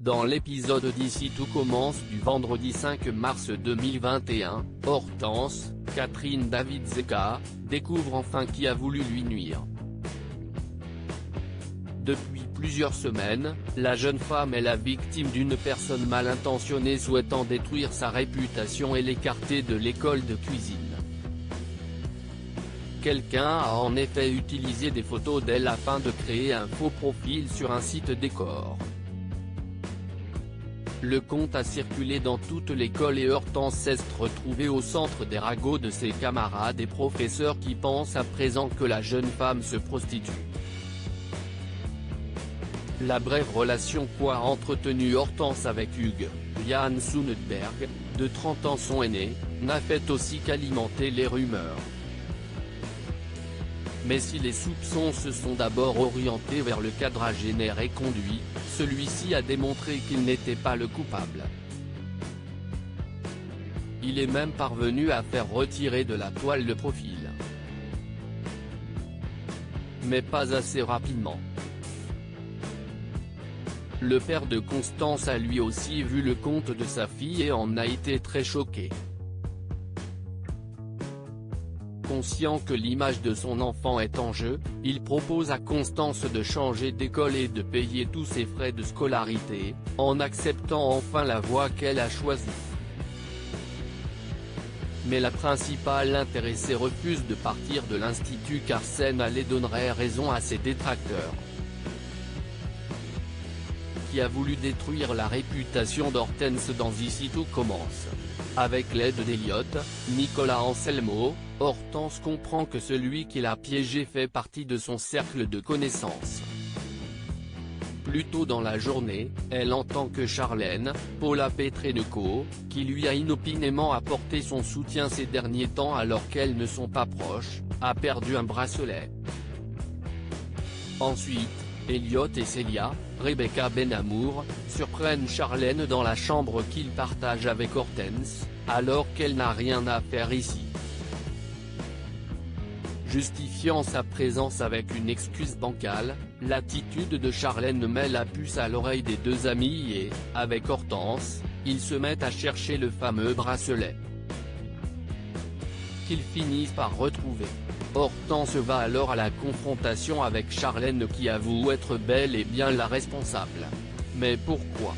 Dans l'épisode d'Ici tout commence du vendredi 5 mars 2021, Hortense, Catherine David-Zeka, découvre enfin qui a voulu lui nuire. Depuis plusieurs semaines, la jeune femme est la victime d'une personne mal intentionnée souhaitant détruire sa réputation et l'écarter de l'école de cuisine. Quelqu'un a en effet utilisé des photos d'elle afin de créer un faux profil sur un site décor. Le compte a circulé dans toute l'école et Hortense s'est retrouvée au centre des ragots de ses camarades et professeurs qui pensent à présent que la jeune femme se prostitue. La brève relation qu'a entretenue Hortense avec Hugues, Jan Sundberg, de 30 ans son aîné, n'a fait aussi qu'alimenter les rumeurs. Mais si les soupçons se sont d'abord orientés vers le quadragénaire et conduit, celui-ci a démontré qu'il n'était pas le coupable. Il est même parvenu à faire retirer de la toile le profil. Mais pas assez rapidement. Le père de Constance a lui aussi vu le compte de sa fille et en a été très choqué. Conscient que l'image de son enfant est en jeu, il propose à Constance de changer d'école et de payer tous ses frais de scolarité, en acceptant enfin la voie qu'elle a choisie. Mais la principale intéressée refuse de partir de l'institut car cela donnerait raison à ses détracteurs. Qui a voulu détruire la réputation d'Hortense dans Ici tout commence. Avec l'aide d'Elliot, Nicolas Anselmo, Hortense comprend que celui qui l'a piégé fait partie de son cercle de connaissances. Plus tôt dans la journée, elle entend que Charlène, Paula Petrenko, qui lui a inopinément apporté son soutien ces derniers temps alors qu'elles ne sont pas proches, a perdu un bracelet. Ensuite, Elliot et Célia, Rebecca Benamour, surprennent Charlène dans la chambre qu'il partage avec Hortense, alors qu'elle n'a rien à faire ici. Justifiant sa présence avec une excuse bancale, l'attitude de Charlène met la puce à l'oreille des deux amis et, avec Hortense, ils se mettent à chercher le fameux bracelet. Qu'ils finissent par retrouver. Hortense va alors à la confrontation avec Charlène qui avoue être bel et bien la responsable. Mais pourquoi ?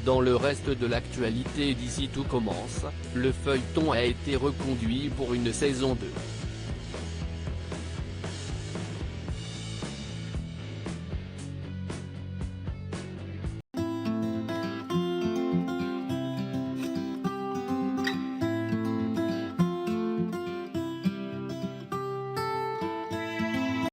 Dans le reste de l'actualité d'Ici tout commence, le feuilleton a été reconduit pour une saison 2.